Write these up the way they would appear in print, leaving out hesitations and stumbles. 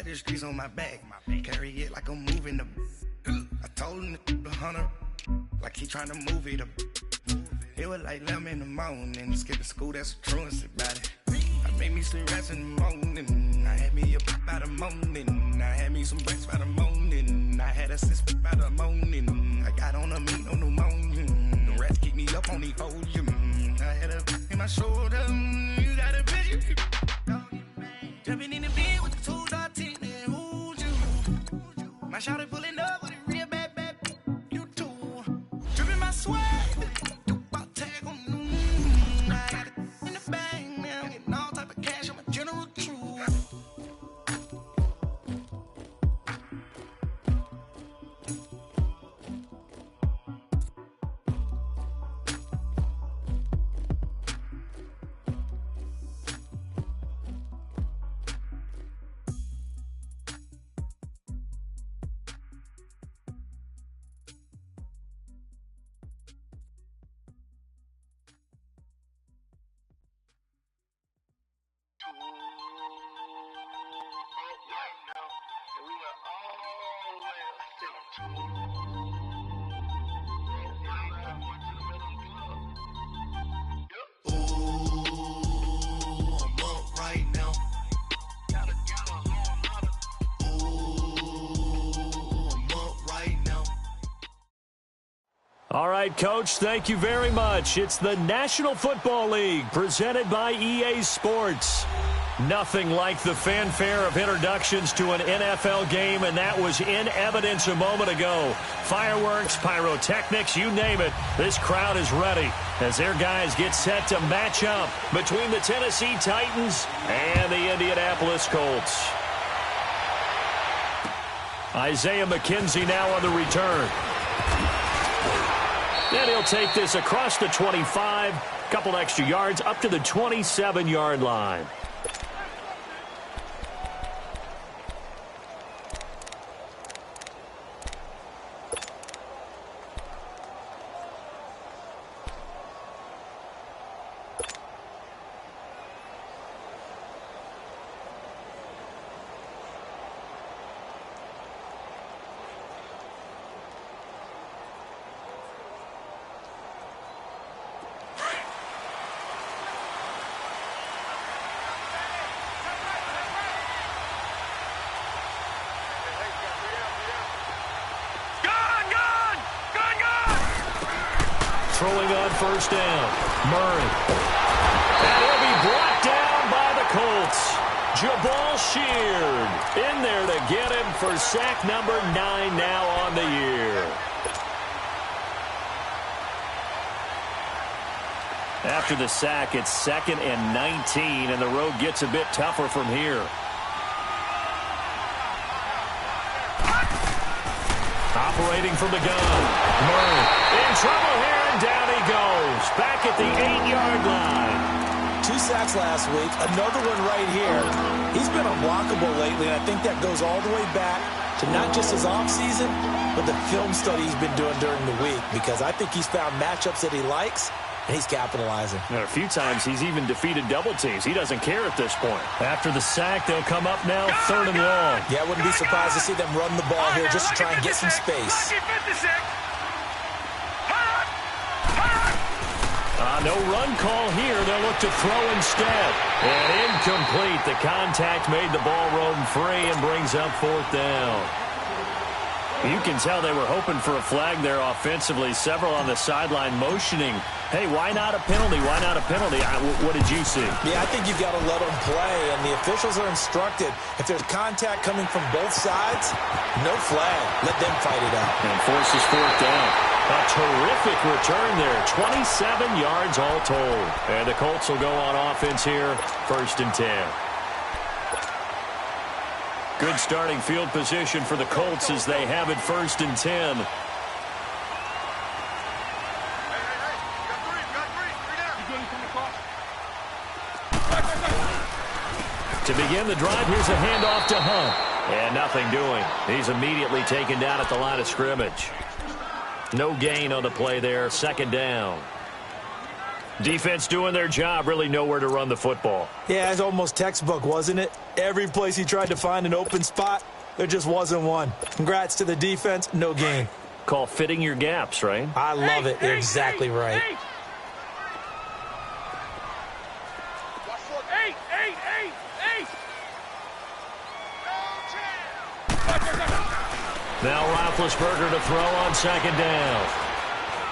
the streets on my back. Carry it like I'm moving the. I told him to 100, like he trying to move it up. It was like 11 in the morning, skipping school, that's a truancy about it. I made me some rats in the morning, I had me a pop by the morning, I had me some breaks by the morning, I had a six by the morning, I got on a meat on the morning, the rats keep me up on the podium, I had a in my shoulder, you got a bitch, jumping in the bed with the 2-door tint, and who's you? My shawty pulling up with a real bad, you too, dripping my sweat. All right, Coach, thank you very much. It's the National Football League presented by EA Sports. Nothing like the fanfare of introductions to an NFL game, and that was in evidence a moment ago. Fireworks, pyrotechnics, you name it. This crowd is ready as their guys get set to match up between the Tennessee Titans and the Indianapolis Colts. Isaiah McKenzie now on the return. Then he'll take this across the 25, couple extra yards up to the 27-yard line. Throwing on first down, Murray. And he'll be brought down by the Colts. Jabal Sheard in there to get him for sack number 9 now on the year. After the sack, it's 2nd and 19, and the road gets a bit tougher from here. Operating from the gun, Murray in trouble here. Down he goes, back at the 8-yard line. 2 sacks last week, another one right here. He's been unblockable lately, and I think that goes all the way back to not just his offseason, but the film study he's been doing during the week, because I think he's found matchups that he likes, and he's capitalizing. And a few times he's even defeated double teams. He doesn't care at this point. After the sack, they'll come up now 3rd and long. Yeah, I wouldn't be surprised to see them run the ball here just to try and get some space. No run call here. They'll look to throw instead. And incomplete. The contact made the ball roam free and brings up 4th down. You can tell they were hoping for a flag there offensively. Several on the sideline motioning. Hey, why not a penalty? Why not a penalty? What did you see? Yeah, I think you've got to let them play, and the officials are instructed. If there's contact coming from both sides, no flag. Let them fight it out. And forces 4th down. A terrific return there. 27 yards all told. And the Colts will go on offense here. 1st and 10. Good starting field position for the Colts as they have it 1st and 10. To begin the drive, here's a handoff to Hunt. And nothing doing. He's immediately taken down at the line of scrimmage. No gain on the play there. 2nd down. Defense doing their job, really nowhere to run the football. Yeah, it's almost textbook, wasn't it? Every place he tried to find an open spot, there just wasn't one. Congrats to the defense, no gain. Call fitting your gaps, right? I love it. You're exactly right. Now Roethlisberger to throw on second down.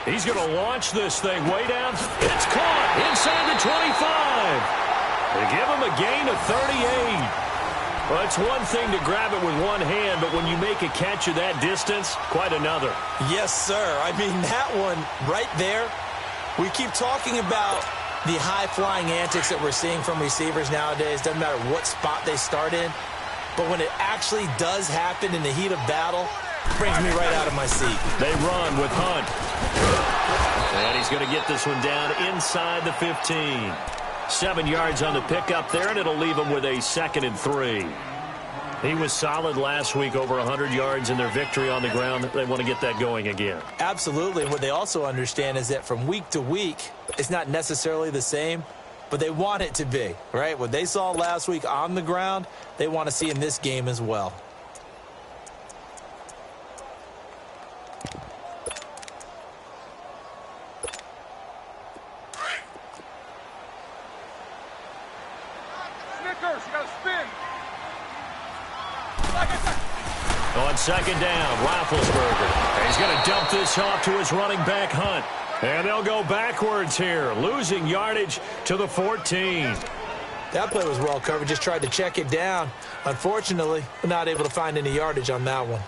He's going to launch this thing way down. It's caught inside the 25. They give him a gain of 38. Well, it's one thing to grab it with one hand, but when you make a catch of that distance, quite another. Yes, sir. I mean, that one right there, we keep talking about the high-flying antics that we're seeing from receivers nowadays. Doesn't matter what spot they start in. But when it actually does happen in the heat of battle, it brings me right out of my seat. They run with Hunt. And he's going to get this one down inside the 15. 7 yards on the pickup there, and it'll leave him with a 2nd and 3. He was solid last week, over 100 yards in their victory on the ground. They want to get that going again. Absolutely. And what they also understand is that from week to week, it's not necessarily the same, but they want it to be, right? What they saw last week on the ground, they want to see in this game as well. Snickers, you got to spin. On second down, Roethlisberger. He's going to dump this off to his running back, Hunt. And they'll go backwards here, losing yardage to the 14. That play was well covered, just tried to check it down. Unfortunately, not able to find any yardage on that one.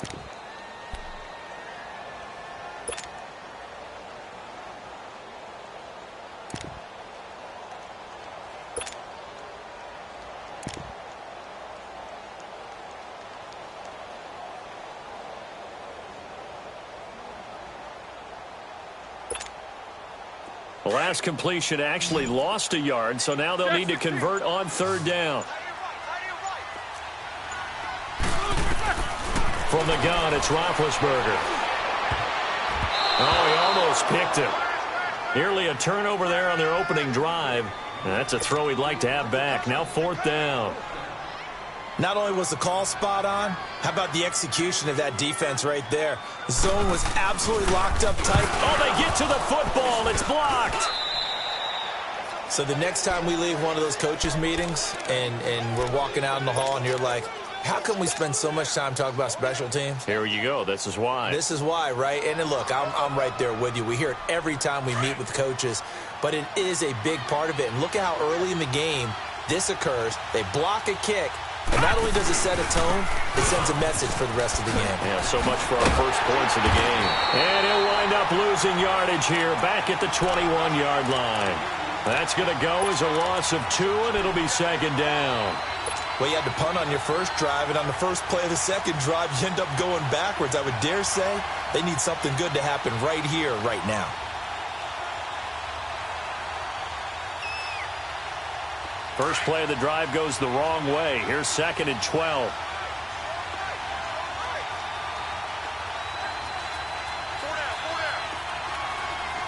The last completion actually lost a yard, so now they'll need to convert on third down. From the gun, it's Roethlisberger. Oh, he almost picked it. Nearly a turnover there on their opening drive. That's a throw he'd like to have back. Now 4th down. Not only was the call spot on, how about the execution of that defense right there? The zone was absolutely locked up tight. Oh, they get to the football. It's blocked. So the next time we leave one of those coaches' meetings and we're walking out in the hall and you're like, how come we spend so much time talking about special teams? Here you go. This is why. This is why, right? And look, I'm right there with you. We hear it every time we meet with coaches, but it is a big part of it. And look at how early in the game this occurs. They block a kick. And not only does it set a tone, it sends a message for the rest of the game. Yeah, so much for our first points of the game. And he'll wind up losing yardage here back at the 21-yard line. That's going to go as a loss of 2, and it'll be 2nd down. Well, you had to punt on your first drive, and on the first play of the second drive, you end up going backwards. I would dare say they need something good to happen right here, right now. First play of the drive goes the wrong way. Here's 2nd and 12.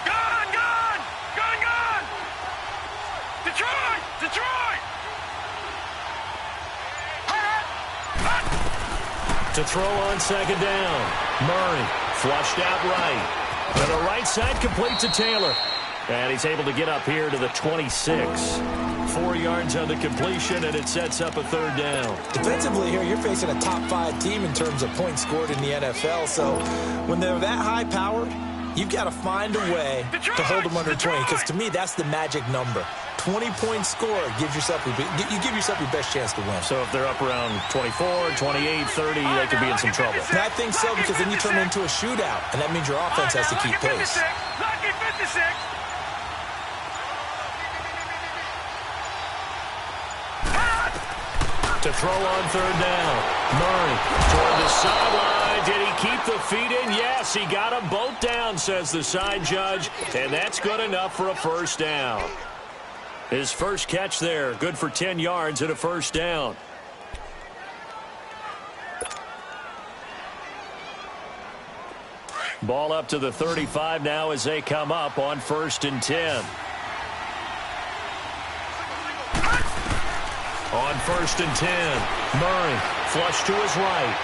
Gun! Detroit! To throw on 2nd down. Murray flushed out right. To the right side, complete to Taylor. And he's able to get up here to the 26. 4 yards on the completion, and it sets up a 3rd down. Defensively here, you're facing a top 5 team in terms of points scored in the NFL. So when they're that high power, you've got to find a way to hold them under 20. Because to me, that's the magic number. 20-point score gives yourself you give yourself your best chance to win. So if they're up around 24, 28, 30, they could be in some trouble. And I think so, because then you turn it into a shootout, and that means your offense has to keep pace. Lucky 56. To throw on 3rd down. Murray toward the sideline. Did he keep the feet in? Yes, he got them both down, says the side judge. And that's good enough for a 1st down. His first catch there, good for 10 yards and a 1st down. Ball up to the 35 now as they come up on 1st and 10. On 1st and 10, Murray flush to his right.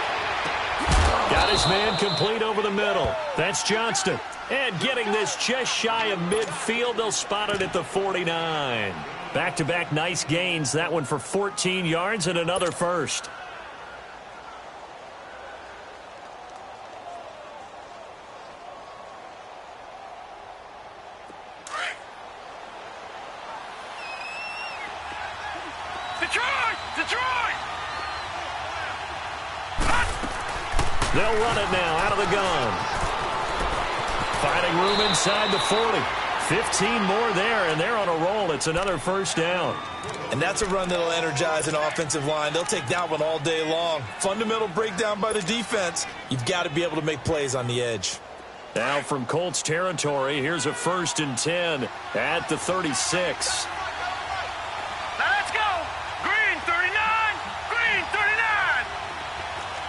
Got his man complete over the middle. That's Johnston. And getting this just shy of midfield, they'll spot it at the 49. Back-to-back nice gains. That one for 14 yards and another first. They'll run it now out of the gun. Finding room inside the 40. 15 more there, and they're on a roll. It's another first down. And that's a run that'll energize an offensive line. They'll take that one all day long. Fundamental breakdown by the defense. You've got to be able to make plays on the edge. Now from Colts territory, here's a 1st and 10 at the 36. Let's go. Green 39. Green 39.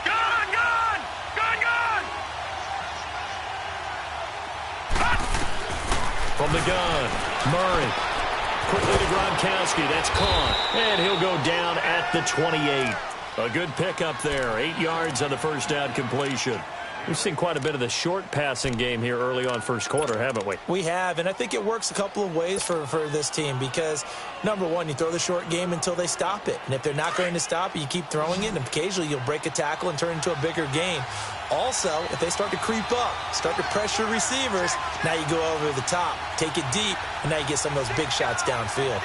Gone. From the gun, Murray. Quickly to Gronkowski. That's caught. And he'll go down at the 28. A good pickup there. 8 yards on the first down completion. We've seen quite a bit of the short passing game here early on first quarter, haven't we? We have, and I think it works a couple of ways for this team because, number one, you throw the short game until they stop it. And if they're not going to stop it, you keep throwing it, and occasionally you'll break a tackle and turn it into a bigger gain. Also, if they start to creep up, start to pressure receivers, now you go over the top, take it deep, and now you get some of those big shots downfield.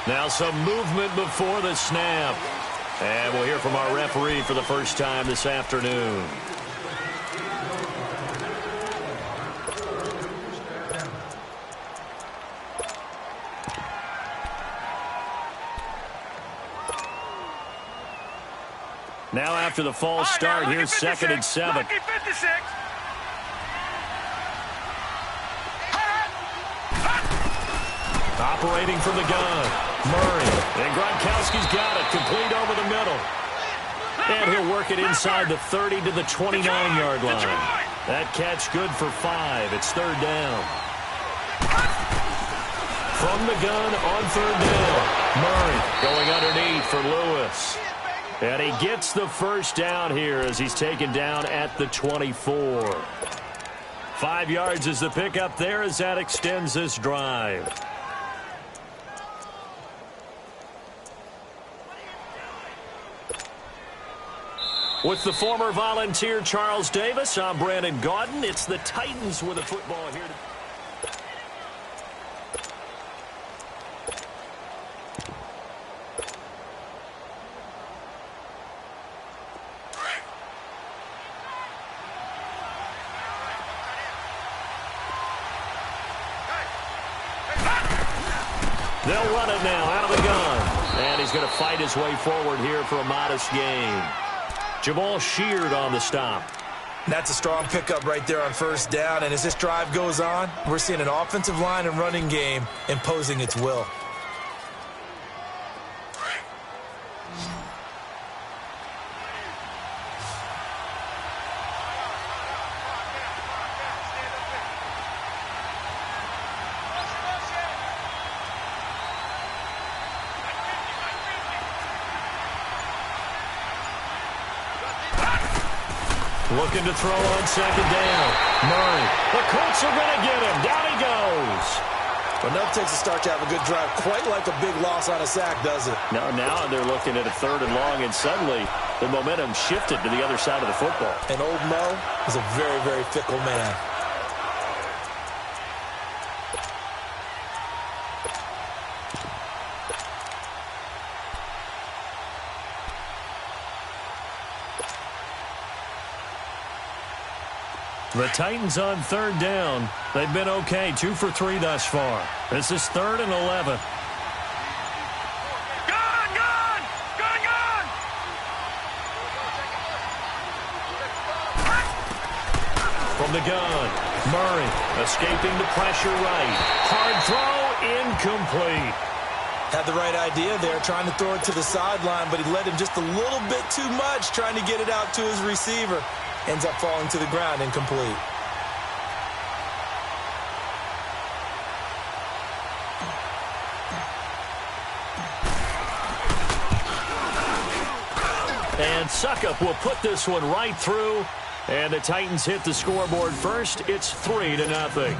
Now some movement before the snap. And we'll hear from our referee for the first time this afternoon. Now after the false start, here's 2nd and 7. Lucky 56. Operating from the gun, Murray. And Gronkowski's got it, complete over the middle. And he'll work it inside the 30 to the 29-yard line. That catch good for 5. It's 3rd down. From the gun on 3rd down, Murray going underneath for Lewis. And he gets the first down here as he's taken down at the 24. 5 yards is the pickup there as that extends this drive. With the former Volunteer Charles Davis, I'm Brandon Gaudin. It's the Titans with the football here. They'll run it now out of the gun. And he's going to fight his way forward here for a modest gain. Jamal Sheard on the stop. That's a strong pickup right there on 1st down. And as this drive goes on, we're seeing an offensive line and running game imposing its will. Looking to throw on 2nd down. Murray. The Colts are going to get him. Down he goes. Well, enough takes a start to have a good drive. Quite like a big loss on a sack, does it? Now they're looking at a 3rd and long, and suddenly the momentum shifted to the other side of the football. And old Mo is a very, very fickle man. The Titans on 3rd down. They've been okay, 2 for 3 thus far. This is 3rd and 11. From the gun, Murray escaping the pressure right. Hard throw, incomplete. Had the right idea there, trying to throw it to the sideline, but he led him just a little bit too much, trying to get it out to his receiver. Ends up falling to the ground, incomplete. And Suckup will put this one right through. And the Titans hit the scoreboard first. It's 3-0.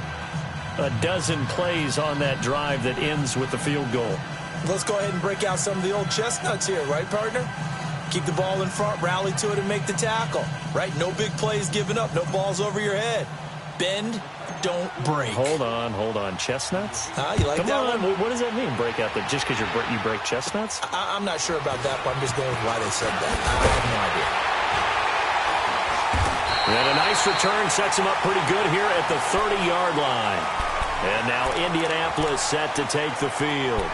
A dozen plays on that drive that ends with the field goal. Let's go ahead and break out some of the old chestnuts here, right, partner? Keep the ball in front, rally to it, and make the tackle, right? No big plays given up, no balls over your head. Bend, don't break. Hold on. Chestnuts? You like Come that on. one? What does that mean, break out? Just because you break chestnuts? I'm not sure about that, but I'm just going with why they said that. I have no idea. And a nice return sets him up pretty good here at the 30-yard line. And now Indianapolis set to take the field.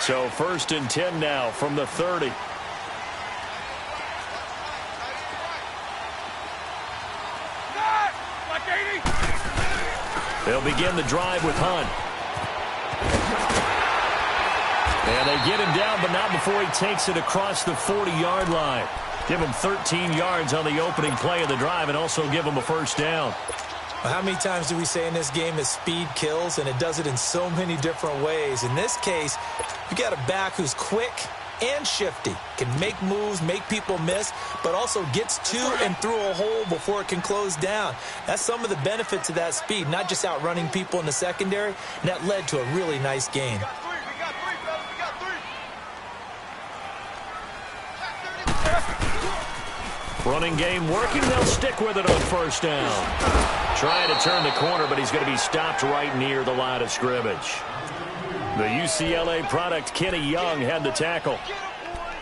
So 1st and 10 now from the 30. They'll begin the drive with Hunt. And they get him down, but not before he takes it across the 40-yard line. Give him 13 yards on the opening play of the drive and also give him a first down. Well, how many times do we say in this game that speed kills, and it does it in so many different ways? In this case, you got a back who's quick and shifty, can make moves, make people miss, but also gets to and through a hole before it can close down. That's some of the benefits of that speed, not just outrunning people in the secondary, and that led to a really nice gain. Running game working. They'll stick with it on first down. Trying to turn the corner, but he's going to be stopped right near the line of scrimmage. The UCLA product, Kenny Young, had the tackle.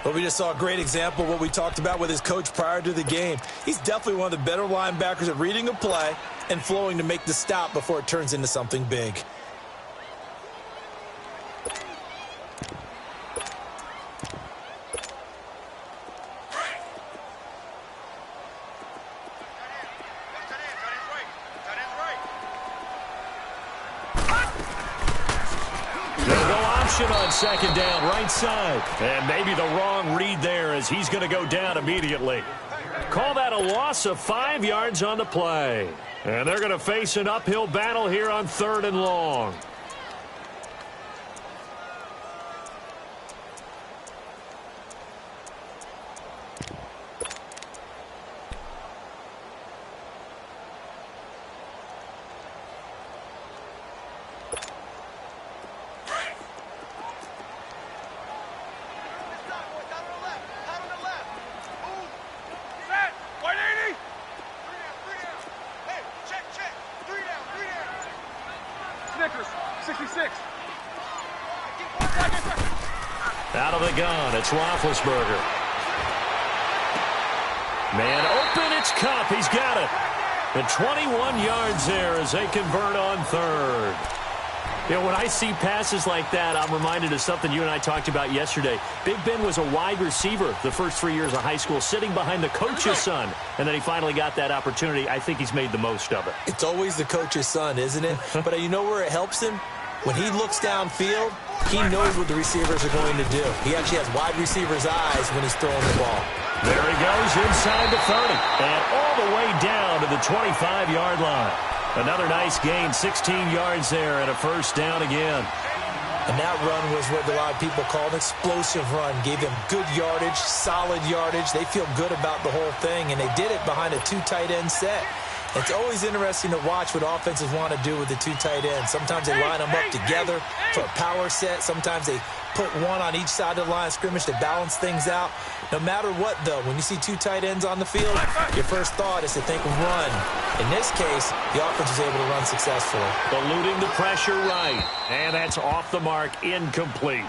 Well, we just saw a great example of what we talked about with his coach prior to the game. He's definitely one of the better linebackers at reading a play and flowing to make the stop before it turns into something big. On second down, right side. And maybe the wrong read there as he's going to go down immediately. Call that a loss of 5 yards on the play. And they're going to face an uphill battle here on 3rd and long. Out of the gun, it's Roethlisberger. Man open, it's Kupp. He's got it. The 21 yards there as they convert on 3rd. You know, when I see passes like that, I'm reminded of something you and I talked about yesterday. Big Ben was a wide receiver the first 3 years of high school, sitting behind the coach's son, and then he finally got that opportunity. I think he's made the most of it. It's always the coach's son, isn't it? But you know where it helps him? When he looks downfield, he knows what the receivers are going to do. He actually has wide receivers' eyes when he's throwing the ball. There he goes inside the 30 and all the way down to the 25-yard line. Another nice gain, 16 yards there and a first down again. And that run was what a lot of people call an explosive run. Gave them good yardage, solid yardage. They feel good about the whole thing, and they did it behind a 2 tight end set. It's always interesting to watch what offenses want to do with the 2 tight ends. Sometimes they line them up together for a power set. Sometimes they put one on each side of the line of scrimmage to balance things out. No matter what, though, when you see 2 tight ends on the field, your first thought is to think run. In this case, the offense was able to run successfully. Eluding the pressure right. And that's off the mark, incomplete.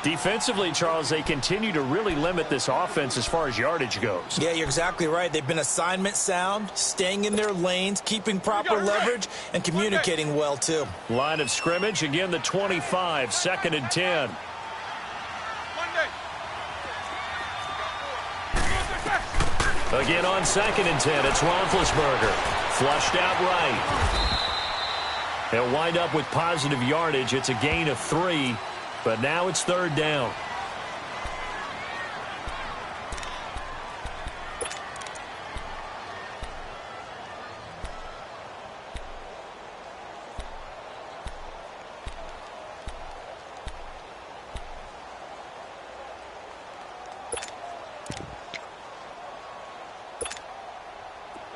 Defensively, Charles, they continue to really limit this offense as far as yardage goes. Yeah, you're exactly right. They've been assignment sound, staying in their lanes, keeping proper leverage, and communicating well, too. Line of scrimmage, again, the 25, 2nd and 10. Again on 2nd and 10, it's Roethlisberger. Flushed out right. They'll wind up with positive yardage. It's a gain of 3. But now it's 3rd down.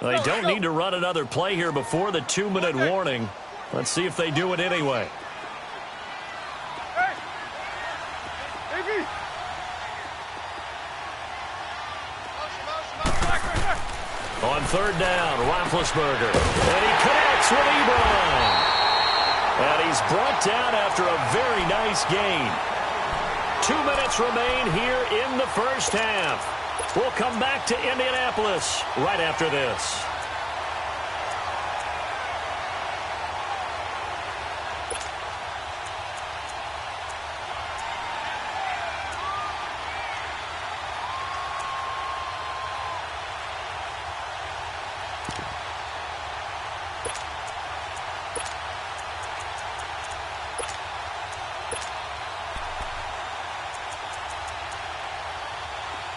They don't need to run another play here before the 2-minute warning. Let's see if they do it anyway. On third down, Roethlisberger. And he connects with Ebron. And he's brought down after a very nice gain. 2 minutes remain here in the first half. We'll come back to Indianapolis right after this.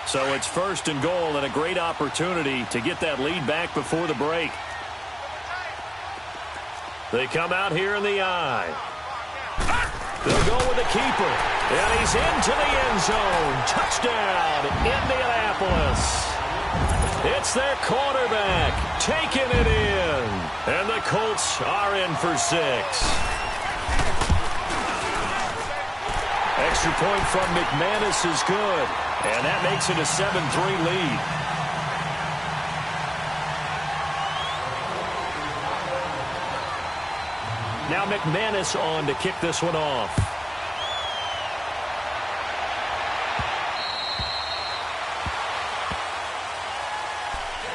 So it's first and goal and a great opportunity to get that lead back before the break. They come out here in the eye. They'll go with the keeper. And he's into the end zone. Touchdown, Indianapolis. It's their quarterback taking it in. And the Colts are in for 6. Extra point from McManus is good. And that makes it a 7-3 lead. Now McManus on to kick this one off.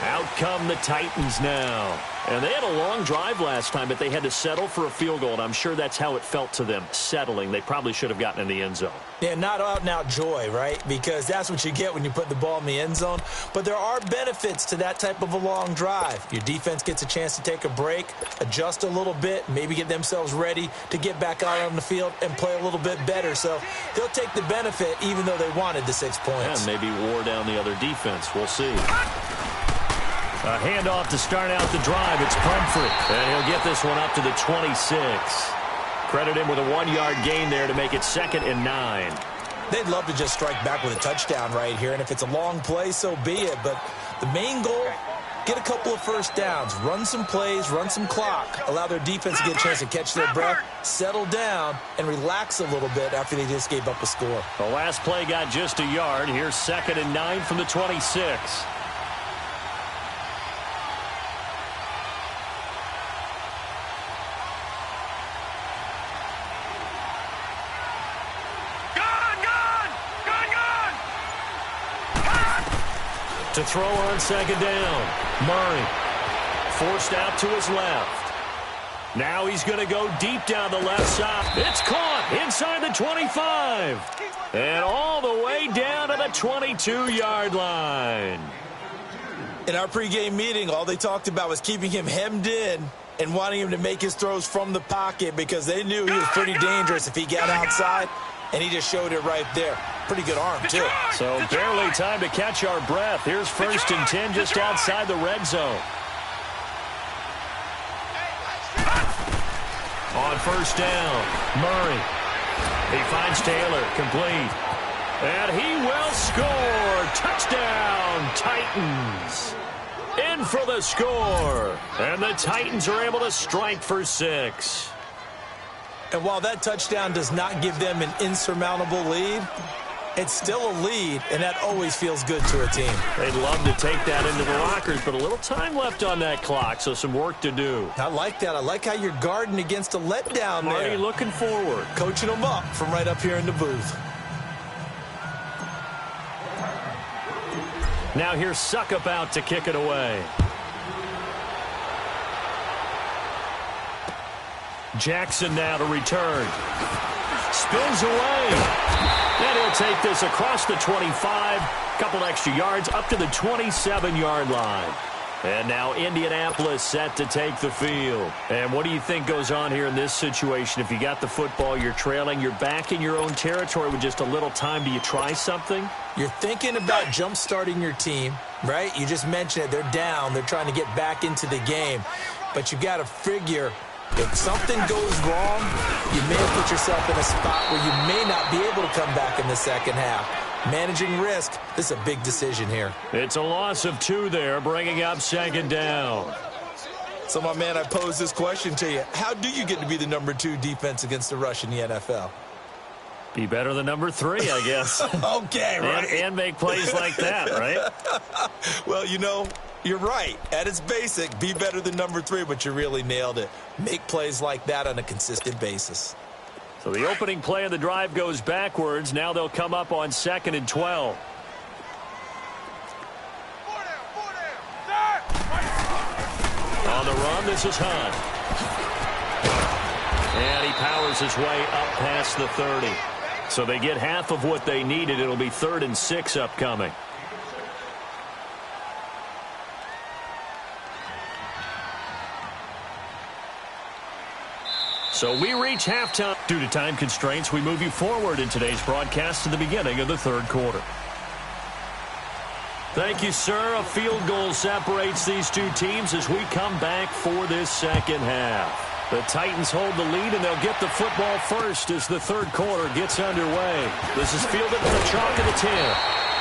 Out come the Titans now. And they had a long drive last time, but they had to settle for a field goal, and I'm sure that's how it felt to them, settling. They probably should have gotten in the end zone. Yeah, not out-and-out joy, right? Because that's what you get when you put the ball in the end zone. But there are benefits to that type of a long drive. Your defense gets a chance to take a break, adjust a little bit, maybe get themselves ready to get back out on the field and play a little bit better. So they'll take the benefit even though they wanted the 6 points. And maybe wore down the other defense. We'll see. A handoff to start out the drive. It's Pumphrey. And he'll get this one up to the 26. Credit him with a 1-yard gain there to make it 2nd and 9. They'd love to just strike back with a touchdown right here. And if it's a long play, so be it. But the main goal, get a couple of first downs. Run some plays, run some clock. Allow their defense to get a chance to catch their breath, settle down, and relax a little bit after they just gave up a score. The last play got just a yard. Here's 2nd and 9 from the 26. To throw on 2nd down. Murray forced out to his left. Now he's going to go deep down the left side. It's caught inside the 25. And all the way down to the 22-yard line. In our pregame meeting, all they talked about was keeping him hemmed in and wanting him to make his throws from the pocket because they knew he was pretty dangerous if he got outside, and he just showed it right there. Pretty good arm, too. So barely time to catch our breath. Here's 1st and 10 just outside the red zone. On 1st down, Murray. He finds Taylor, complete. And he will score. Touchdown, Titans. In for the score. And the Titans are able to strike for 6. And while that touchdown does not give them an insurmountable lead, it's still a lead, and that always feels good to a team. They'd love to take that into the lockers, but a little time left on that clock, so some work to do. I like that. I like how you're guarding against a letdown there. Marty looking forward. Coaching them up from right up here in the booth. Now here's Suckup out to kick it away. Jackson now to return. Spins away. And he'll take this across the 25. Couple extra yards up to the 27-yard line. And now Indianapolis set to take the field. And what do you think goes on here in this situation? If you got the football, you're trailing, you're back in your own territory with just a little time. Do you try something? You're thinking about jump-starting your team, right? You just mentioned it. They're down. They're trying to get back into the game. But you got to figure, if something goes wrong, you may have put yourself in a spot where you may not be able to come back in the second half. Managing risk. This is a big decision here. It's a loss of 2 there, bringing up second down. So, my man, I pose this question to you. How do you get to be the number 2 defense against the rush in the NFL? Be better than number 3, I guess. Okay, right. And make plays like that, right? Well, you know, you're right. At its basic, be better than number 3, but you really nailed it. Make plays like that on a consistent basis. So the opening play of the drive goes backwards. Now they'll come up on 2nd and 12. On the run, this is Hunt. And he powers his way up past the 30. So they get half of what they needed. It'll be 3rd and 6 upcoming. So we reach halftime. Due to time constraints, we move you forward in today's broadcast to the beginning of the 3rd quarter. Thank you, sir. A field goal separates these 2 teams as we come back for this second half. The Titans hold the lead, and they'll get the football first as the 3rd quarter gets underway. This is fielded to the chalk of the 10.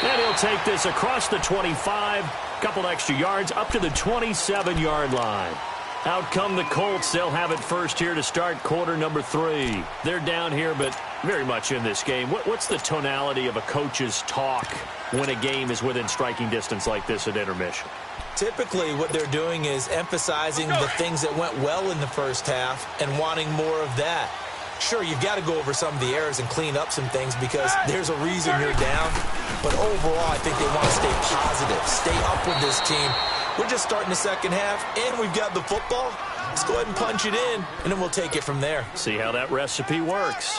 And he'll take this across the 25, couple extra yards, up to the 27-yard line. Out come the Colts. They'll have it first here to start quarter number 3. They're down here, but very much in this game. What's the tonality of a coach's talk when a game is within striking distance like this at intermission? Typically, what they're doing is emphasizing the things that went well in the first half and wanting more of that. Sure, you've got to go over some of the errors and clean up some things because there's a reason you're down. But overall, I think they want to stay positive, stay up with this team. We're just starting the second half, and we've got the football. Let's go ahead and punch it in, and then we'll take it from there. See how that recipe works.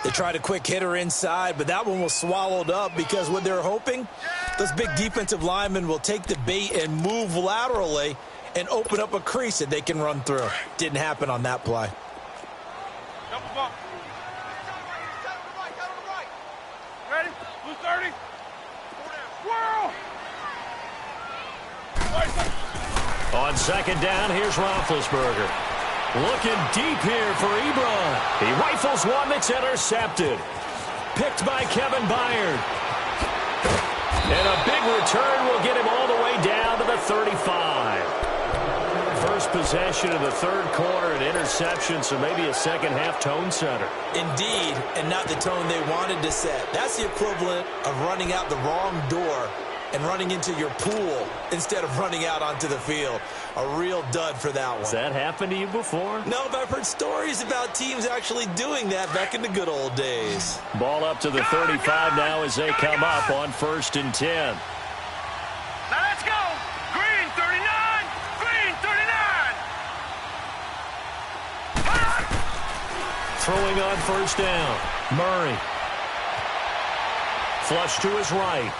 They tried a quick hitter inside, but that one was swallowed up because what they're hoping, those big defensive linemen will take the bait and move laterally and open up a crease that they can run through. Didn't happen on that play. Ready? Blue 30. Whirl! On second down, here's Roethlisberger. Looking deep here for Ebron. He rifles one that's intercepted. Picked by Kevin Byard. And a big return will get him all the way down to the 35. First possession of the 3rd quarter, an interception, so maybe a second-half tone setter. Indeed, and not the tone they wanted to set. That's the equivalent of running out the wrong door and running into your pool instead of running out onto the field. A real dud for that one. Has that happened to you before? No, but I've heard stories about teams actually doing that back in the good old days. Ball up to the 35 now as they come up on 1st and 10. Now let's go. Green 39. Green 39. Throwing on 1st down. Murray. Flush to his right.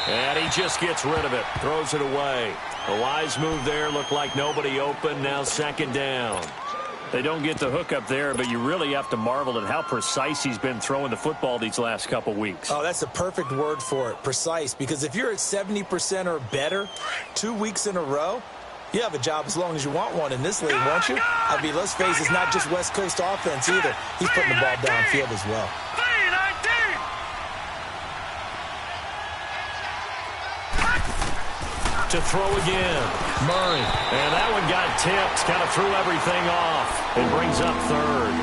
And he just gets rid of it. Throws it away. A wise move there. Looked like nobody open. Now 2nd down. They don't get the hook up there, but you really have to marvel at how precise he's been throwing the football these last couple weeks. Oh, that's a perfect word for it, precise, because if you're at 70% or better 2 weeks in a row, you have a job as long as you want one in this league, won't you? I mean, let's face it, it's not just West Coast offense either. He's putting the ball downfield as well. To throw again. Murray. And that one got tipped. Kind of threw everything off. It brings up 3rd.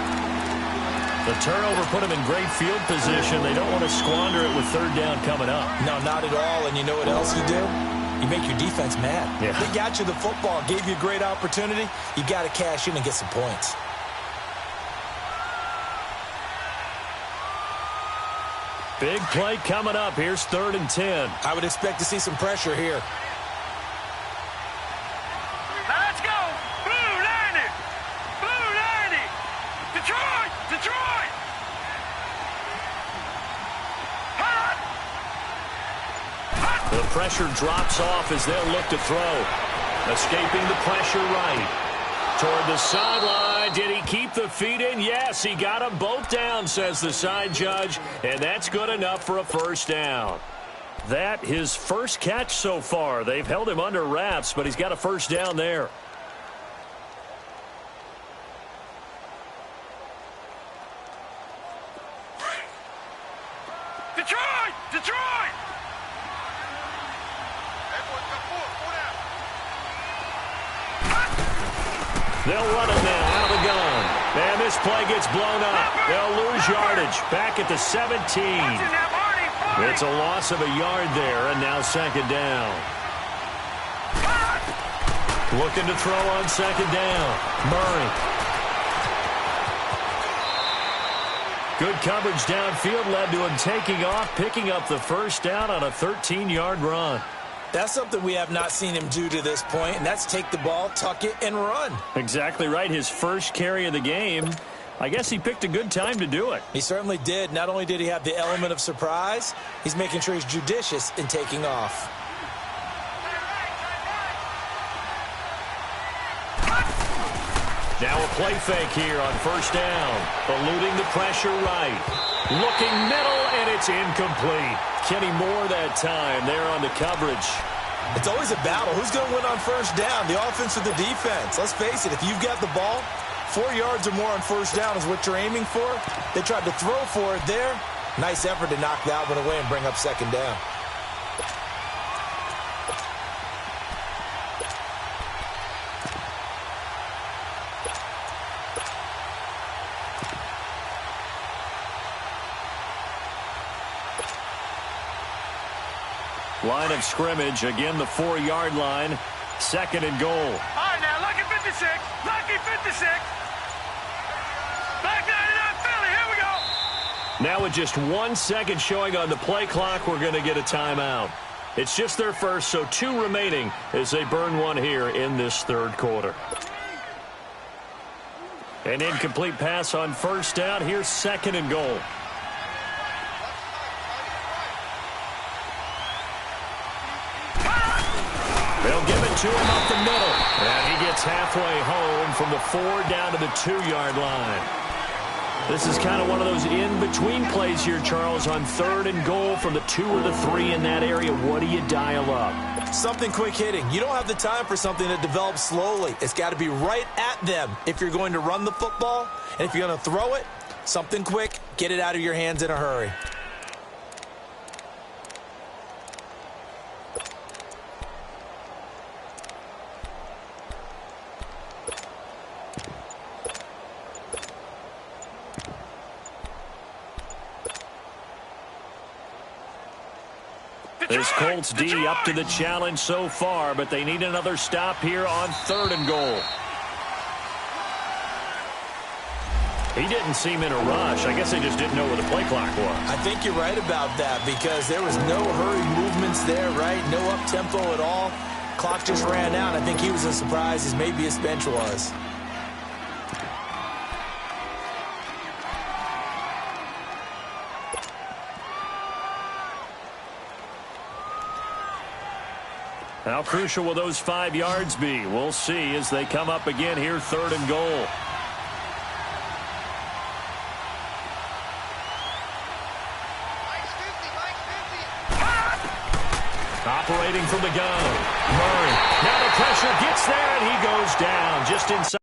The turnover put him in great field position. They don't want to squander it with 3rd down coming up. No, not at all. And you know what else you do? You make your defense mad. Yeah. They got you the football, gave you a great opportunity. You got to cash in and get some points. Big play coming up. Here's 3rd and 10. I would expect to see some pressure here. Let's go! Blue 90! Blue 90! Detroit! Detroit! The pressure drops off as they'll look to throw. Escaping the pressure right. Toward the sideline. Did he keep the feet in? Yes, he got them both down, says the side judge. And that's good enough for a 1st down. That his first catch so far. They've held him under wraps, but he's got a 1st down there. Detroit! They'll run it now out of the gun. And this play gets blown up. They'll lose yardage. Back at the 17. It's a loss of a yard there, and now second down. Looking to throw on second down. Murray. Good coverage downfield led to him taking off, picking up the first down on a 13-yard run. That's something we have not seen him do to this point, and that's take the ball, tuck it, and run. Exactly right. His first carry of the game. I guess he picked a good time to do it. He certainly did. Not only did he have the element of surprise, he's making sure he's judicious in taking off. Now a play fake here on first down. Eluding the pressure right. Looking middle, and it's incomplete. Kenny Moore that time there on the coverage. It's always a battle. Who's going to win on first down, the offense or the defense? Let's face it, if you've got the ball, 4 yards or more on first down is what you're aiming for. They tried to throw for it there. Nice effort to knock that one away and bring up second down. Line of scrimmage, again the 4-yard line. Second and goal. All right, now, lucky 56. Lucky 56. Back 99 Philly. Here we go. Now with just 1 second showing on the play clock, we're going to get a timeout. It's just their first, so 2 remaining as they burn one here in this third quarter. An incomplete pass on first down. Here's second and goal. They'll give it to him up the middle. And he gets halfway home from the 4 down to the 2-yard line. This is kind of one of those in-between plays here, Charles, on third and goal from the 2 or the 3 in that area. What do you dial up? Something quick hitting. You don't have the time for something that develops slowly. It's got to be right at them if you're going to run the football. And if you're going to throw it, something quick, get it out of your hands in a hurry. This Colts D up to the challenge so far, but they need another stop here on third and goal. He didn't seem in a rush. I guess they just didn't know where the play clock was. I think you're right about that because there was no hurry movements there, right? No up-tempo at all. Clock just ran out. I think he was as surprised as maybe his bench was. How crucial will those 5 yards be? We'll see as they come up again here, third and goal. Operating from the gun. Murray. Now the pressure gets there, and he goes down just inside.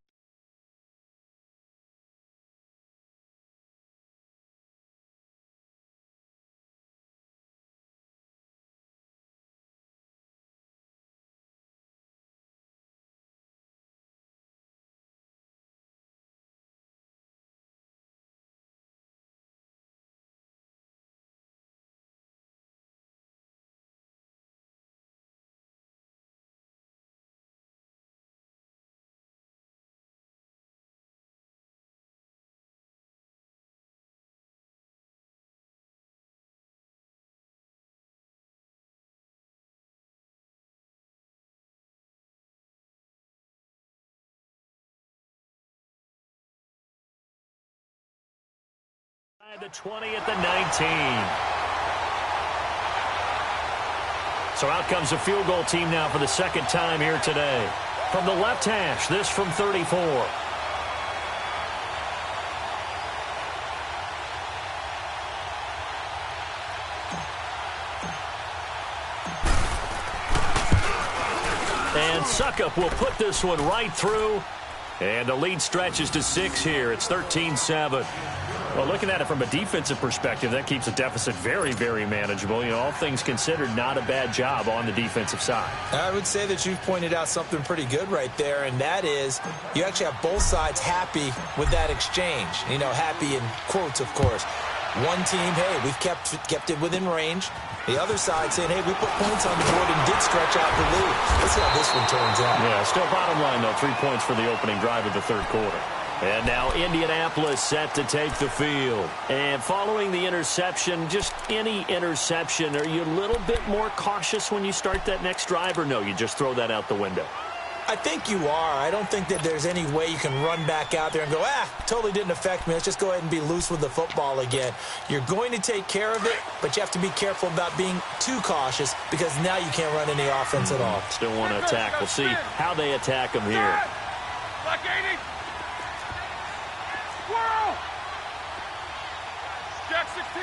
The 20 at the 19. So out comes the field goal team now for the second time here today. From the left hash, this from 34. And Suckup will put this one right through. And the lead stretches to 6 here. It's 13-7. Well, looking at it from a defensive perspective, that keeps the deficit very, very manageable. You know, all things considered, not a bad job on the defensive side. I would say that you've pointed out something pretty good right there, and that is you actually have both sides happy with that exchange. You know, happy in quotes, of course. One team, hey, we've kept it within range. The other side saying, hey, we put points on the board and did stretch out the lead. Let's see how this one turns out. Yeah, still bottom line, though, 3 points for the opening drive of the third quarter. And now Indianapolis set to take the field. And following the interception, just any interception, are you a little bit more cautious when you start that next drive, or no, you just throw that out the window? I think you are. I don't think that there's any way you can run back out there and go, totally didn't affect me. Let's just go ahead and be loose with the football again. You're going to take care of it, but you have to be careful about being too cautious because now you can't run any offense at all. Still want to attack. We'll see how they attack them here. Black 80. Swirl. Jack 16.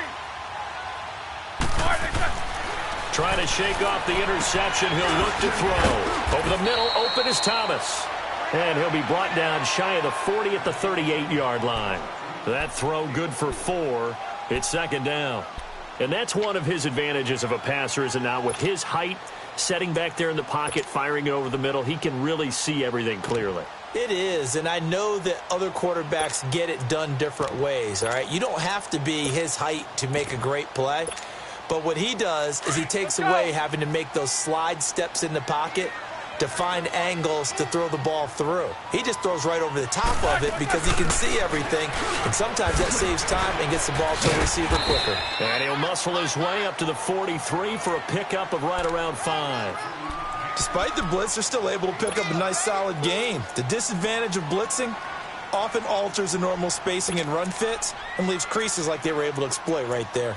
Trying to shake off the interception. He'll look to throw. Over the middle, open is Thomas. And he'll be brought down shy of the 40 at the 38-yard line. That throw good for 4. It's second down. And that's one of his advantages of a passer, is it not? With his height, setting back there in the pocket, firing it over the middle, he can really see everything clearly. It is, and I know that other quarterbacks get it done different ways, all right? You don't have to be his height to make a great play. But what he does is he takes away having to make those slide steps in the pocket to find angles to throw the ball through. He just throws right over the top of it because he can see everything, and sometimes that saves time and gets the ball to the receiver quicker. And he'll muscle his way up to the 43 for a pickup of right around 5. Despite the blitz, they're still able to pick up a nice solid gain. The disadvantage of blitzing often alters the normal spacing and run fits and leaves creases like they were able to exploit right there.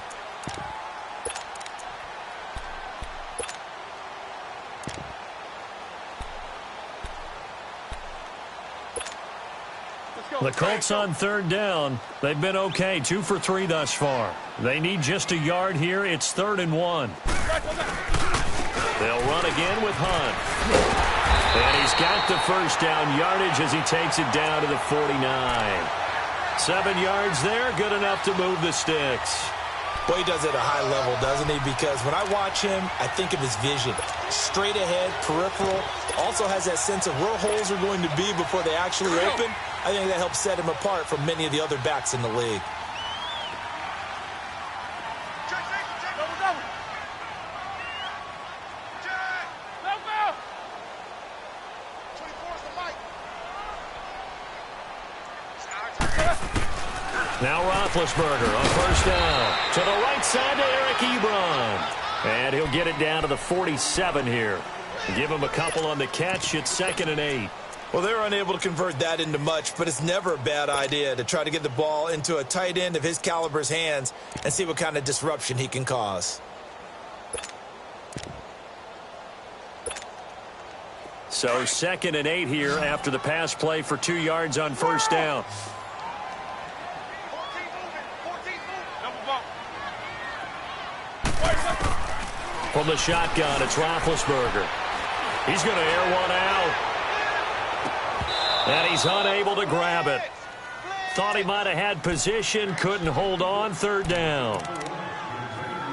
The Colts on third down. They've been okay, 2 for 3 thus far. They need just a yard here. It's 3rd and 1. They'll run again with Hunt. And he's got the first down yardage as he takes it down to the 49. 7 yards there, good enough to move the sticks. Boy, he does it at a high level, doesn't he? Because when I watch him, I think of his vision. Straight ahead, peripheral. Also has that sense of where holes are going to be before they actually open. I think that helps set him apart from many of the other backs in the league. Now Roethlisberger on first down. To the right side to Eric Ebron. And he'll get it down to the 47 here. Give him a couple on the catch. It's 2nd and 8. Well, they're unable to convert that into much, but it's never a bad idea to try to get the ball into a tight end of his caliber's hands and see what kind of disruption he can cause. So 2nd and 8 here after the pass play for 2 yards on first down. From the shotgun, it's Roethlisberger. He's going to air one out. And he's unable to grab it. Thought he might have had position, couldn't hold on, 3rd down.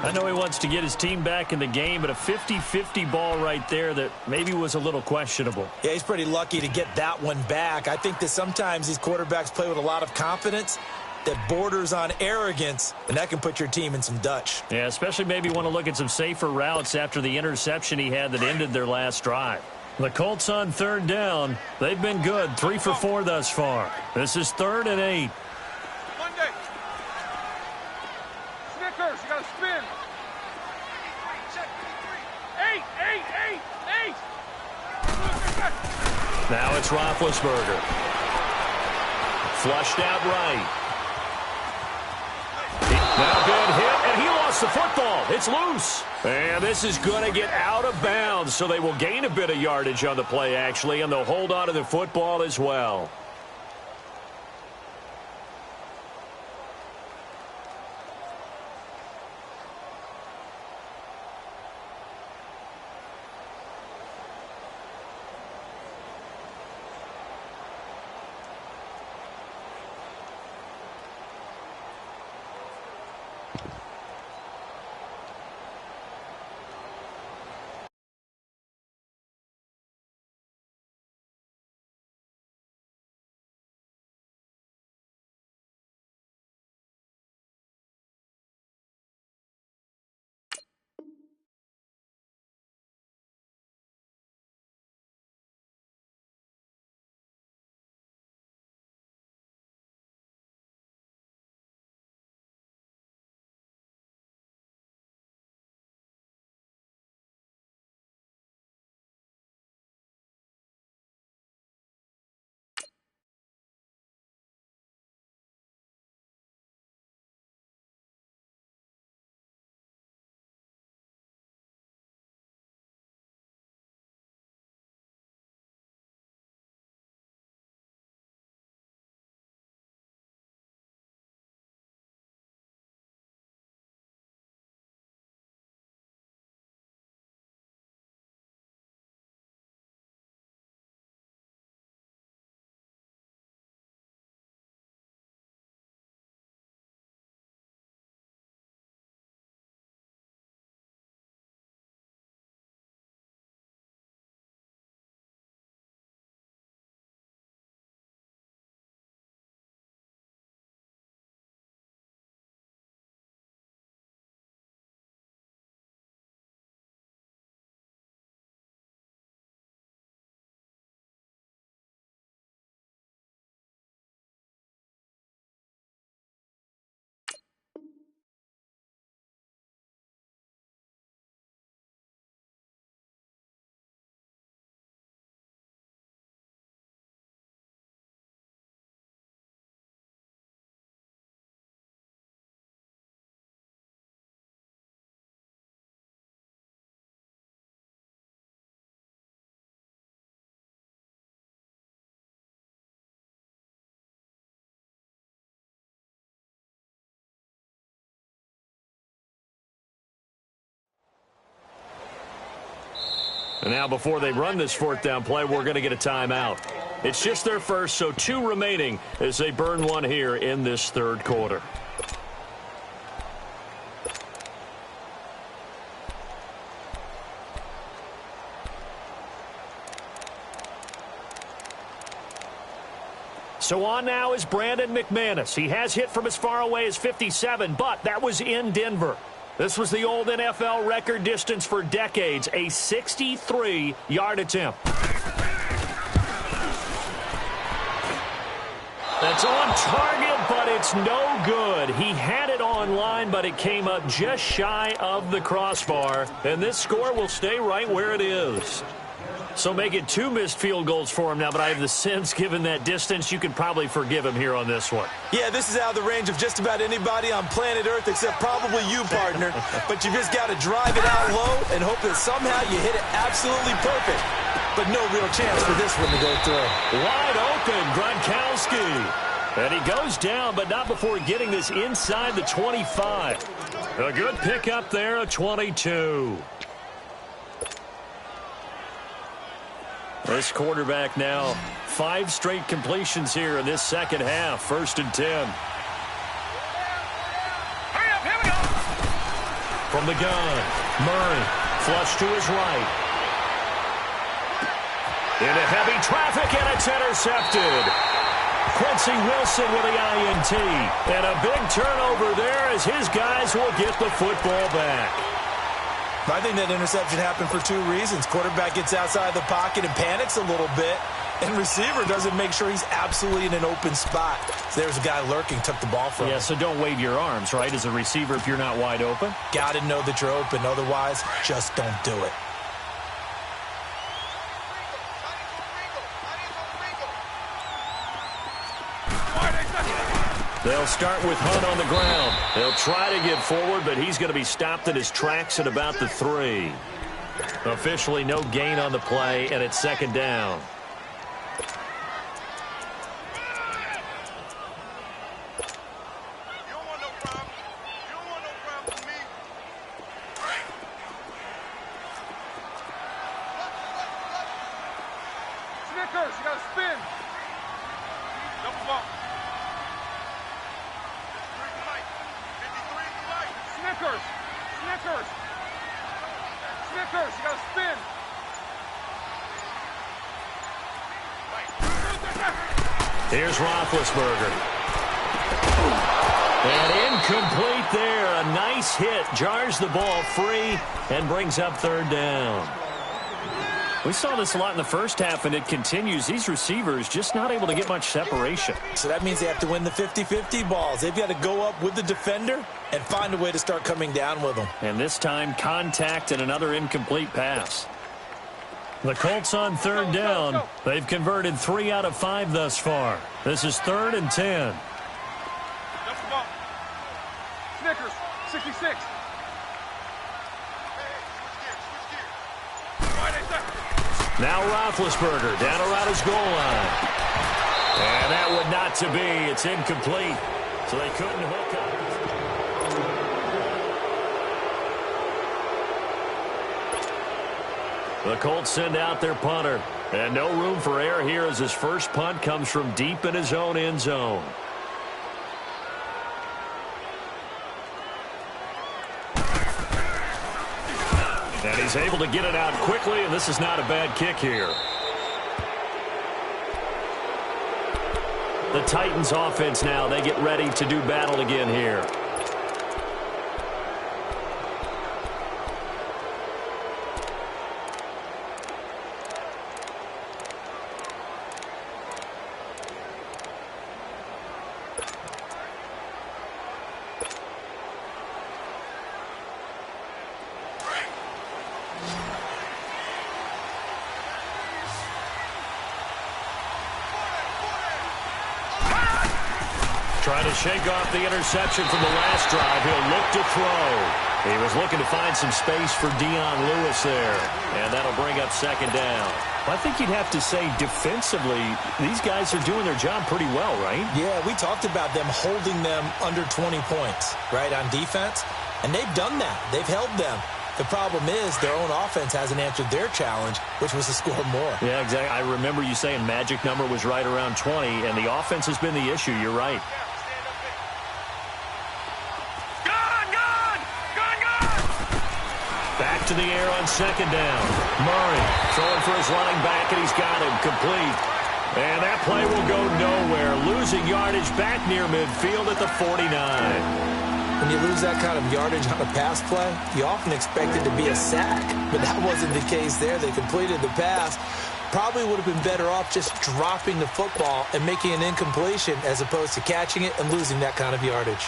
I know he wants to get his team back in the game, but a 50-50 ball right there that maybe was a little questionable. Yeah, he's pretty lucky to get that one back. I think that sometimes these quarterbacks play with a lot of confidence that borders on arrogance, and that can put your team in some Dutch. Yeah, especially maybe want to look at some safer routes after the interception he had that ended their last drive. The Colts on 3rd down. They've been good, 3 for 4 thus far. This is 3rd and 8. Monday. Snickers, you got to spin. 8. Now it's Roethlisberger. Flushed out right. Now good hit, and he lost the football. It's loose. And this is going to get out of bounds, so they will gain a bit of yardage on the play, actually, and they'll hold on to the football as well. And now before they run this fourth down play, we're going to get a timeout. It's just their first, so 2 remaining as they burn one here in this third quarter. So on now is Brandon McManus. He has hit from as far away as 57, but that was in Denver. This was the old NFL record distance for decades, a 63-yard attempt. That's on target, but it's no good. He had it on line, but it came up just shy of the crossbar, and this score will stay right where it is. So make it 2 missed field goals for him now, but I have the sense, given that distance, you could probably forgive him here on this one. Yeah, this is out of the range of just about anybody on planet Earth except probably you, partner. But you just got to drive it out low and hope that somehow you hit it absolutely perfect. But no real chance for this one to go through. Wide open, Gronkowski. And he goes down, but not before getting this inside the 25. A good pickup there, a 22. This quarterback now, 5 straight completions here in this second half. 1st and 10. Hurry up, here we go. From the gun, Murray, flush to his right. Into heavy traffic, and it's intercepted. Quincy Wilson with the INT. And a big turnover there as his guys will get the football back. I think that interception happened for 2 reasons. Quarterback gets outside the pocket and panics a little bit, and receiver doesn't make sure he's absolutely in an open spot. So there's a guy lurking, took the ball from him. Yeah, so don't wave your arms, right, as a receiver if you're not wide open. Got to know that you're open. Otherwise, just don't do it. They'll start with Hunt on the ground. They'll try to get forward, but he's going to be stopped in his tracks at about the 3. Officially no gain on the play, and it's 2nd down. Snickers, you got to spin. Double ball. Snickers, Snickers. Snickers, you got to spin. Here's Roethlisberger. And incomplete there. A nice hit. Jars the ball free and brings up 3rd down. We saw this a lot in the first half, and it continues. These receivers just not able to get much separation. So that means they have to win the 50-50 balls. They've got to go up with the defender and find a way to start coming down with them. And this time, contact and another incomplete pass. The Colts on 3rd down. They've converted 3 out of 5 thus far. This is 3rd and 10. Double ball. Snickers, 66. Now Roethlisberger down around his goal line. And that would not to be. It's incomplete. So they couldn't hook up. The Colts send out their punter. And no room for error here as his first punt comes from deep in his own end zone. And he's able to get it out quickly, and this is not a bad kick here. The Titans offense now, they get ready to do battle again here. Trying to shake off the interception from the last drive. He'll look to throw. He was looking to find some space for Dion Lewis there. And that'll bring up 2nd down. I think you'd have to say defensively, these guys are doing their job pretty well, right? Yeah, we talked about them holding them under 20 points, right, on defense. And they've done that. They've held them. The problem is their own offense hasn't answered their challenge, which was to score more. Yeah, exactly. I remember you saying magic number was right around 20, and the offense has been the issue. You're right. Back to the air on second down. Murray throwing for his running back, and he's got him complete. And that play will go nowhere. Losing yardage back near midfield at the 49. When you lose that kind of yardage on a pass play, you often expect it to be a sack. But that wasn't the case there. They completed the pass. Probably would have been better off just dropping the football and making an incompletion as opposed to catching it and losing that kind of yardage.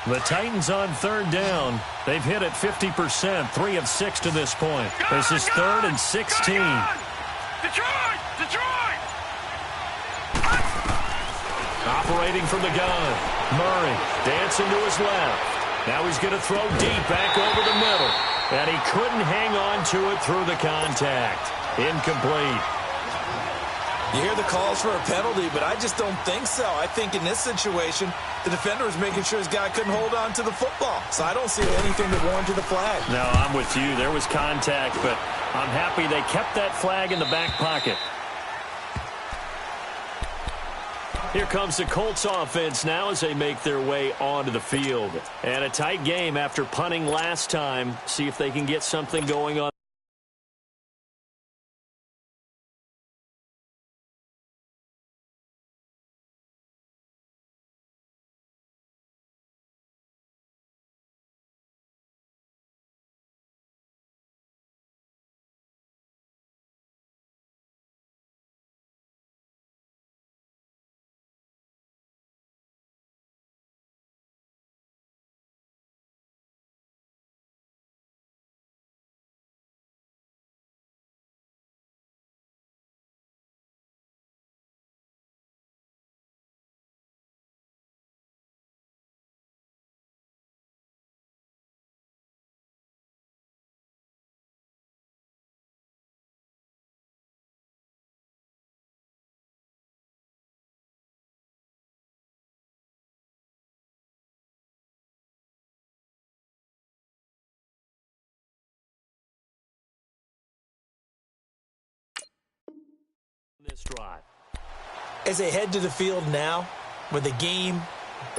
The Titans on third down. They've hit it 50%, 3 of 6 to this point. This is 3rd and 16. Detroit! Operating from the gun. Murray dancing to his left. Now he's going to throw deep back over the middle. And he couldn't hang on to it through the contact. Incomplete. You hear the calls for a penalty, but I just don't think so. I think in this situation, the defender was making sure his guy couldn't hold on to the football. So I don't see anything that warranted the flag. No, I'm with you. There was contact, but I'm happy they kept that flag in the back pocket. Here comes the Colts offense now as they make their way onto the field. And a tight game after punting last time. See if they can get something going on this drive. As they head to the field now, with the game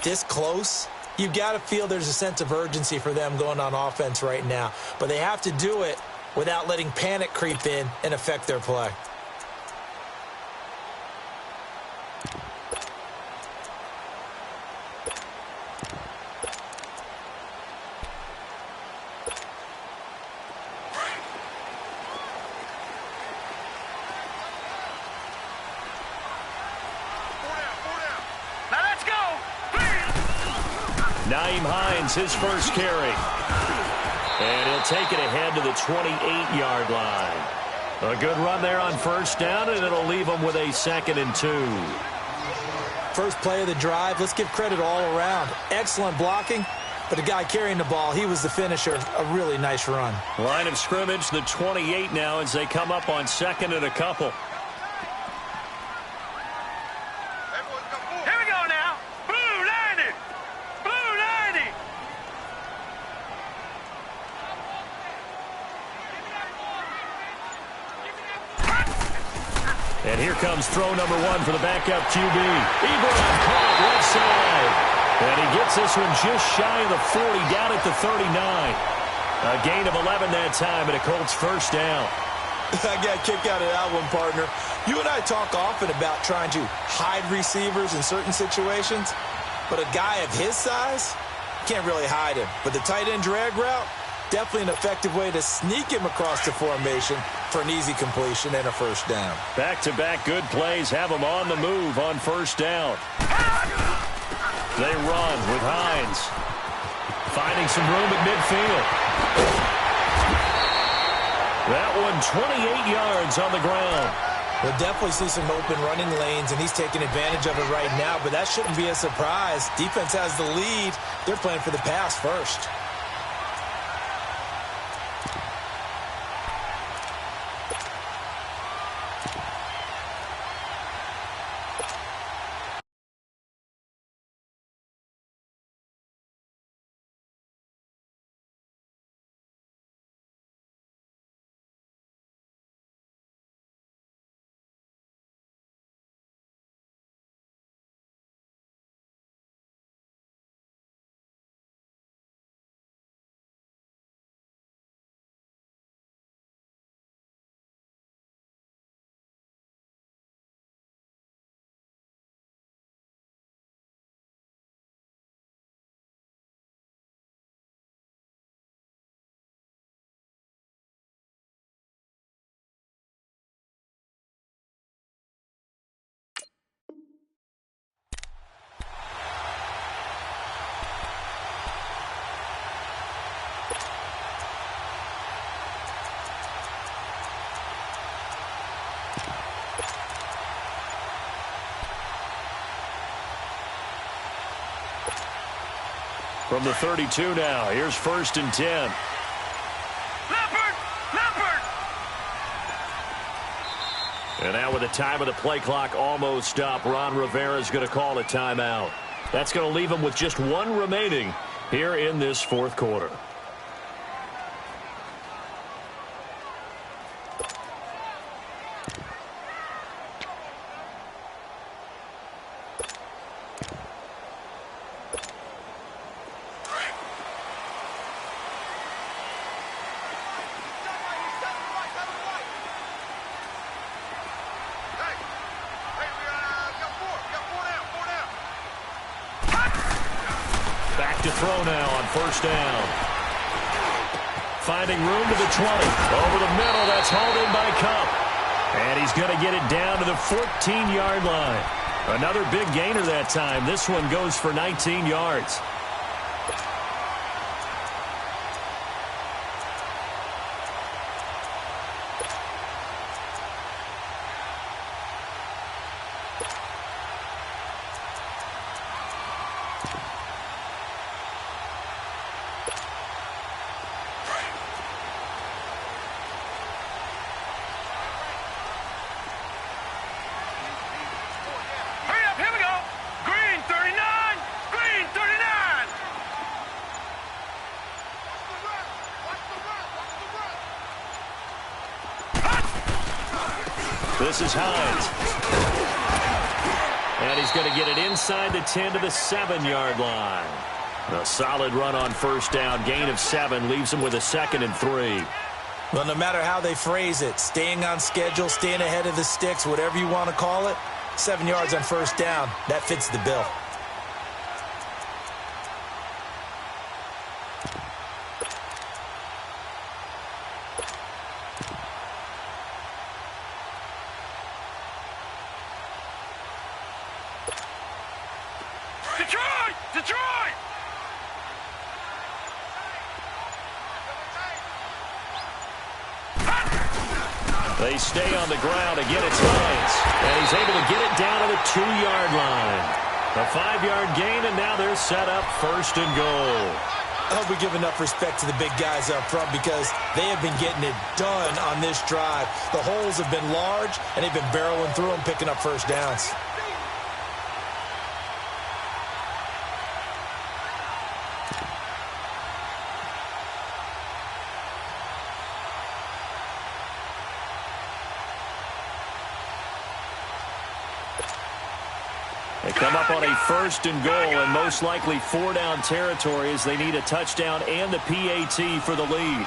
this close, you've got to feel there's a sense of urgency for them going on offense right now. But they have to do it without letting panic creep in and affect their play. Nyheim Hines, his first carry. And he'll take it ahead to the 28-yard line. A good run there on first down, and it'll leave them with a 2nd and 2. First play of the drive, let's give credit all around. Excellent blocking, but the guy carrying the ball, he was the finisher. A really nice run. Line of scrimmage, the 28 now as they come up on 2nd and a couple. And here comes throw number 1 for the backup QB. Ebron caught left side. And he gets this one just shy of the 40, down at the 39. A gain of 11 that time, and a Colts first down. I got a kick out of that one, partner. You and I talk often about trying to hide receivers in certain situations, but a guy of his size, can't really hide him. But the tight end drag route, definitely an effective way to sneak him across the formation for an easy completion and a first down. Back-to-back good plays have them on the move on first down. They run with Hines. Finding some room at midfield. That one 28 yards on the ground. We'll definitely see some open running lanes, and he's taking advantage of it right now, but that shouldn't be a surprise. Defense has the lead. They're playing for the pass first. From the 32 now, here's 1st and 10. And now with the time of the play clock almost up, Ron Rivera's going to call a timeout. That's going to leave him with just one remaining here in this fourth quarter. To throw now on 1st down. Finding room to the 20. Over the middle, that's hauled in by Cup. And he's going to get it down to the 14-yard line. Another big gainer that time. This one goes for 19 yards. This is Hines. And he's going to get it inside the 10 to the 7-yard line. A solid run on 1st down. Gain of 7 leaves him with a 2nd and 3. Well, no matter how they phrase it, staying on schedule, staying ahead of the sticks, whatever you want to call it, 7 yards on 1st down, that fits the bill. They stay on the ground. Again, it's Hines. And he's able to get it down to the 2-yard line. A 5-yard gain, and now they're set up 1st and goal. I hope we give enough respect to the big guys up front because they have been getting it done on this drive. The holes have been large, and they've been barreling through them, picking up 1st downs. They come up on a 1st and goal and most likely 4-down territory as they need a touchdown and the PAT for the lead.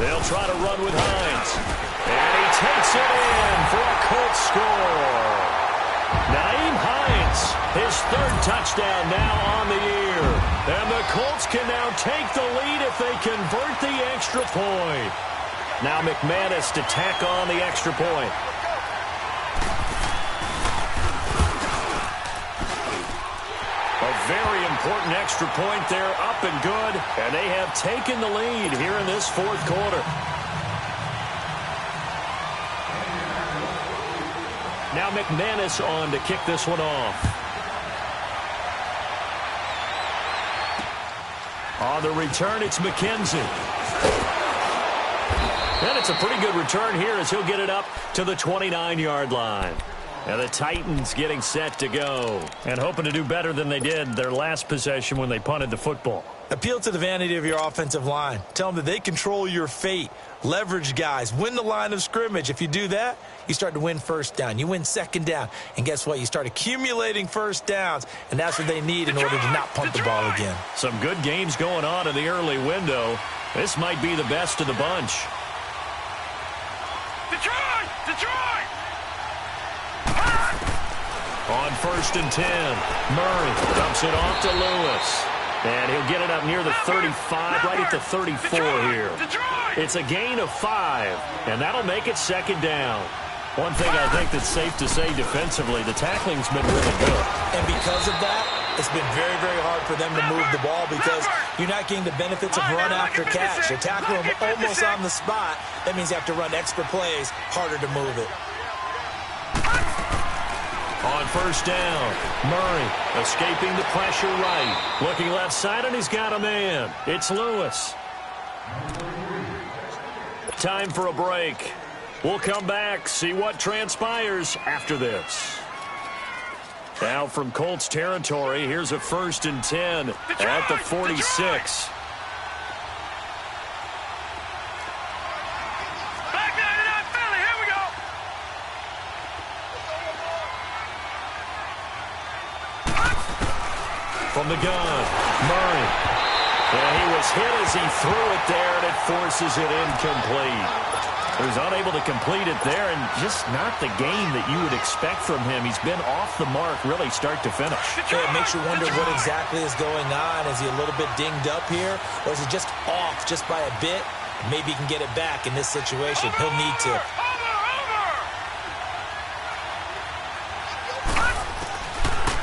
They'll try to run with Hines. And he takes it in for a Colts score. Nyheim Hines, his 3rd touchdown now on the year. And the Colts can now take the lead if they convert the extra point. Now McManus to tack on the extra point. A very important extra point there, up and good, and they have taken the lead here in this 4th quarter. Now McManus on to kick this one off. On the return, it's McKenzie. And it's a pretty good return here as he'll get it up to the 29-yard line. And the Titans getting set to go and hoping to do better than they did their last possession when they punted the football. Appeal to the vanity of your offensive line. Tell them that they control your fate. Leverage guys. Win the line of scrimmage. If you do that, you start to win 1st down. You win 2nd down. And guess what? You start accumulating 1st downs. And that's what they need in order to not punt the ball again. Some good games going on in the early window. This might be the best of the bunch. Detroit! On 1st and 10, Murray dumps it off to Lewis. And he'll get it up near the 35, right at the 34 here. It's a gain of 5, and that'll make it 2nd down. One thing I think that's safe to say defensively, the tackling's been really good. And because of that, it's been very, very hard for them to move the ball because you're not getting the benefits of run after catch. You're tackling them almost on the spot. That means you have to run extra plays, harder to move it. On on first down. Murray escaping the pressure right. Looking left side, and he's got a man. It's Lewis. Time for a break. We'll come back, see what transpires after this. Now from Colts territory, here's a 1st and 10 at the 46. From the gun, Murray. And he was hit as he threw it there, and it forces it incomplete. He was unable to complete it there, and just not the game that you would expect from him. He's been off the mark, really, start to finish. Yeah, it makes you wonder what exactly is going on. Is he a little bit dinged up here, or is he just off just by a bit? Maybe he can get it back in this situation. He'll need to.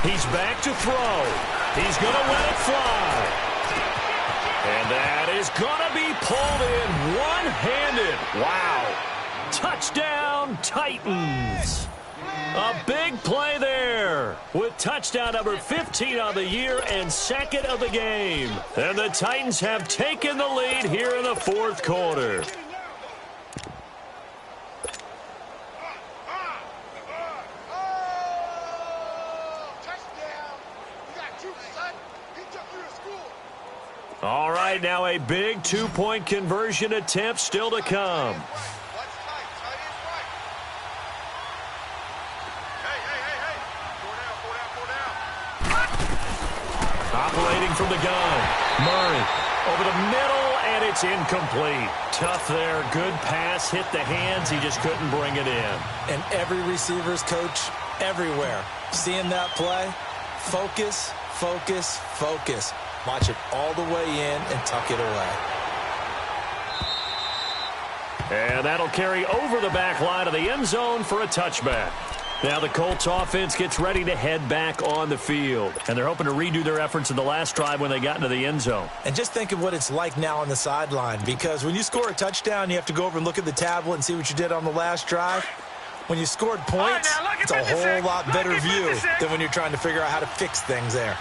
He's back to throw. He's going to let it fly. And that is going to be pulled in one-handed. Wow. Touchdown, Titans. A big play there with touchdown number 15 on the year and second of the game. And the Titans have taken the lead here in the fourth quarter. All right, now a big two-point conversion attempt still to come. Operating from the gun, Murray over the middle, and it's incomplete. Tough there, good pass, hit the hands, he just couldn't bring it in. And every receiver's coach everywhere, seeing that play, focus, focus, focus. Watch it all the way in and tuck it away. And that'll carry over the back line of the end zone for a touchback. Now the Colts offense gets ready to head back on the field. And they're hoping to redo their efforts in the last drive when they got into the end zone. And just think of what it's like now on the sideline. Because when you score a touchdown, you have to go over and look at the tablet and see what you did on the last drive. When you scored points, it's a whole lot better view than when you're trying to figure out how to fix things there.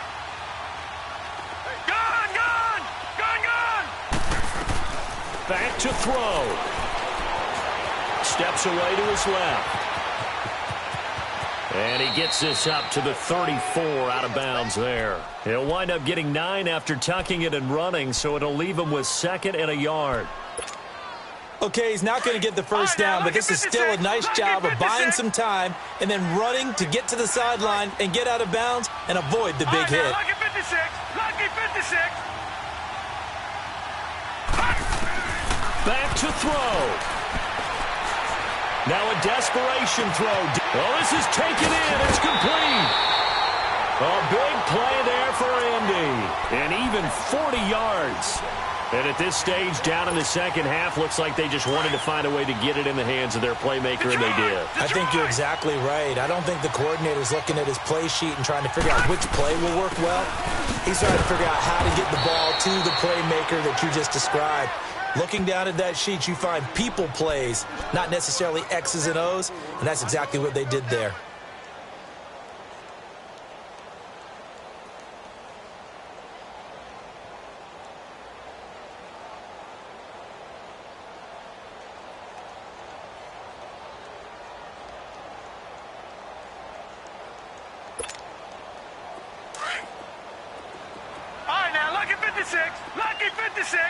Back to throw. Steps away to his left. And he gets this up to the 34 out of bounds there. He'll wind up getting 9 after tucking it and running, so it'll leave him with 2nd and a yard. Okay, he's not going to get the first down, but this is still a nice job of buying some time and then running to get to the sideline and get out of bounds and avoid the big hit. Lucky 56. Lucky 56. Back to throw. Now a desperation throw. Well, this is taken in. It's complete. A big play there for Andy. And even 40 yards. And at this stage, down in the second half, looks like they just wanted to find a way to get it in the hands of their playmaker, and they did. I think you're exactly right. I don't think the coordinator's looking at his play sheet and trying to figure out which play will work well. He's trying to figure out how to get the ball to the playmaker that you just described. Looking down at that sheet, you find people plays, not necessarily X's and O's, and that's exactly what they did there. All right, now, lucky 56. Lucky 56.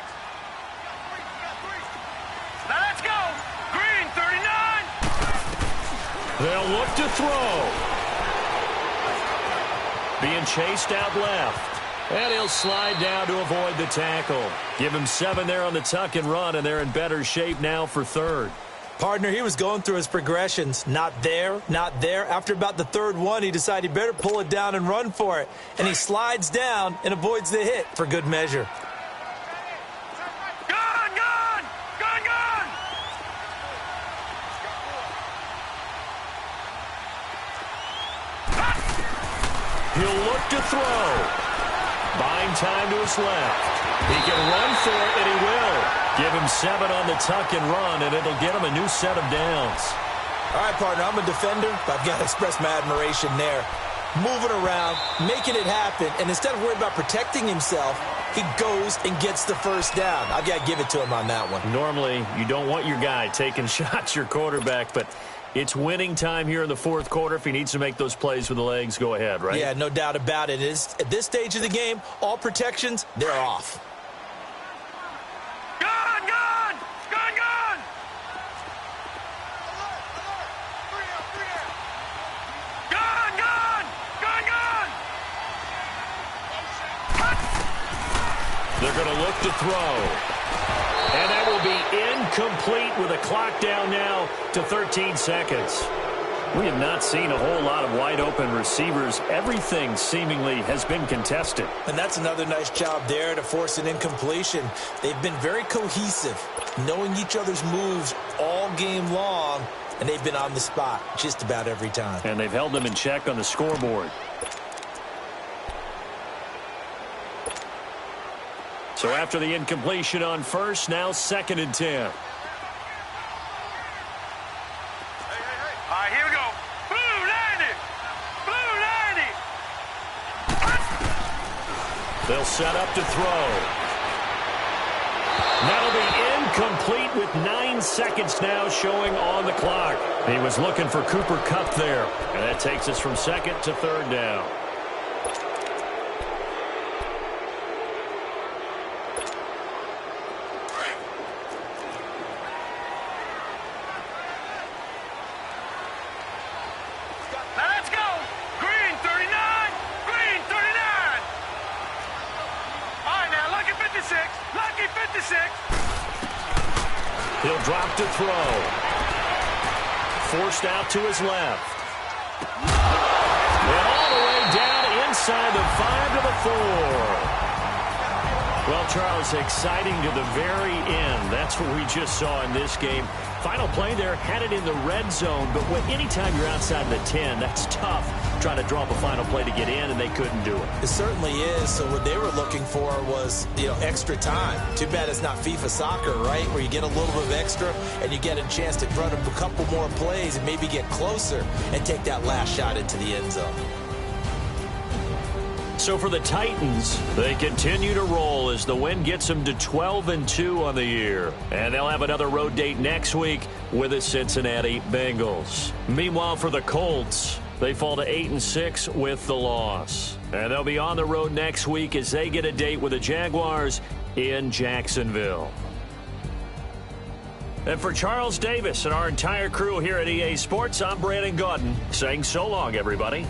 Now let's go. Green, 39. They'll look to throw. Being chased out left. And he'll slide down to avoid the tackle. Give him 7 there on the tuck and run, and they're in better shape now for 3rd. Partner, he was going through his progressions. Not there, not there. After about the 3rd one, he decided he better pull it down and run for it. And he slides down and avoids the hit for good measure. He'll look to throw. Buying time to his left. He can run for it, and he will. Give him 7 on the tuck and run, and it'll get him a new set of downs. All right, partner, I'm a defender, but I've got to express my admiration there. Moving around, making it happen, and instead of worrying about protecting himself, he goes and gets the first down. I've got to give it to him on that one. Normally, you don't want your guy taking shots, your quarterback, but it's winning time here in the fourth quarter. If he needs to make those plays with the legs, go ahead, right? Yeah, no doubt about it. At this stage of the game, all protections, they're off. They're going to look to throw. And that will be incomplete with a clock down now to 13 seconds. We have not seen a whole lot of wide-open receivers. Everything seemingly has been contested. And that's another nice job there to force an incompletion. They've been very cohesive, knowing each other's moves all game long, and they've been on the spot just about every time. And they've held them in check on the scoreboard. So after the incompletion on first, now 2nd and 10. All right, here we go. Blue 90. Blue 90. They'll set up to throw. That'll be incomplete with 9 seconds now showing on the clock. He was looking for Cooper Kupp there. And that takes us from 2nd to 3rd down. He'll drop to throw. Forced out to his left. And all the way down inside the 5 to the 4. Well, Charles, exciting to the very end. That's what we just saw in this game. Final play there, had it in the red zone, but anytime you're outside the 10, that's tough trying to draw up a final play to get in, and they couldn't do it. It certainly is. So what they were looking for was, extra time. Too bad it's not FIFA soccer, right, where you get a little bit of extra and you get a chance to run a couple more plays and maybe get closer and take that last shot into the end zone. So for the Titans, they continue to roll as the win gets them to 12-2 on the year. And they'll have another road date next week with the Cincinnati Bengals. Meanwhile, for the Colts, they fall to 8-6 with the loss. And they'll be on the road next week as they get a date with the Jaguars in Jacksonville. And for Charles Davis and our entire crew here at EA Sports, I'm Brandon Gaudin saying so long, everybody.